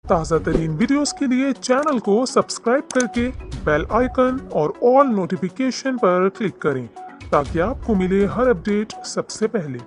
ताज़ा तरीन वीडियोस के लिए चैनल को सब्सक्राइब करके बेल आइकन और ऑल नोटिफिकेशन पर क्लिक करें ताकि आपको मिले हर अपडेट सबसे पहले।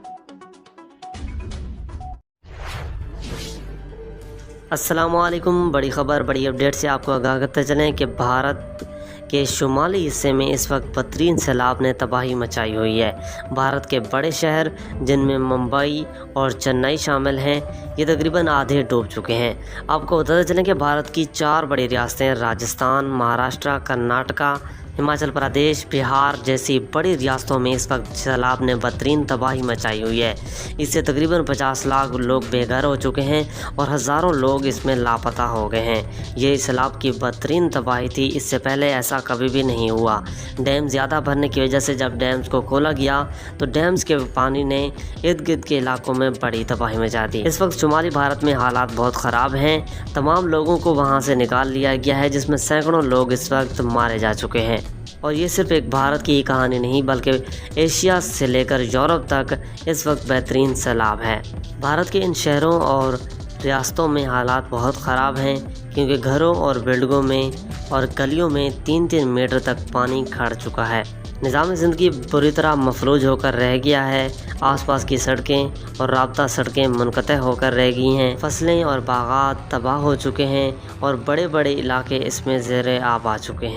अस्सलामुअलैकुम। बड़ी ख़बर बड़ी अपडेट से आपको आगाह करते चलें कि भारत के शुमाली हिस्से में इस वक्त बदतरीन सैलाब ने तबाही मचाई हुई है। भारत के बड़े शहर जिनमें मुंबई और चेन्नई शामिल हैं, ये तकरीबन आधे डूब चुके हैं। आपको बताते चलें कि भारत की 4 बड़ी रियासतें राजस्थान, महाराष्ट्र, कर्नाटका, हिमाचल प्रदेश, बिहार जैसी बड़ी रियासतों में इस वक्त सैलाब ने बदतरीन तबाही मचाई हुई है। इससे तकरीबन 50 लाख लोग बेघर हो चुके हैं और हज़ारों लोग इसमें लापता हो गए हैं। ये सैलाब की बदतरीन तबाही थी, इससे पहले ऐसा कभी भी नहीं हुआ। डैम ज़्यादा भरने की वजह से जब डैम्स को खोला गया तो डैम्स के पानी ने इर्द गिर्द के इलाकों में बड़ी तबाही मचा दी। इस वक्त शुमाली भारत में हालात बहुत ख़राब हैं। तमाम लोगों को वहाँ से निकाल लिया गया है, जिसमें सैकड़ों लोग इस वक्त मारे जा चुके हैं। और ये सिर्फ एक भारत की ही कहानी नहीं बल्कि एशिया से लेकर यूरोप तक इस वक्त बेहतरीन सैलाब है। भारत के इन शहरों और रियासतों में हालात बहुत ख़राब हैं, क्योंकि घरों और बिल्डिंगों में और गलियों में 3-3 मीटर तक पानी खड़ चुका है। निज़ाम ज़िंदगी बुरी तरह मफलूज होकर रह गया है। आसपास की सड़कें और राब्ता सड़कें मुनक़ते होकर रह गई हैं। फसलें और बागात तबाह हो चुके हैं और बड़े बड़े इलाके इसमें ज़ेर आब आ चुके हैं।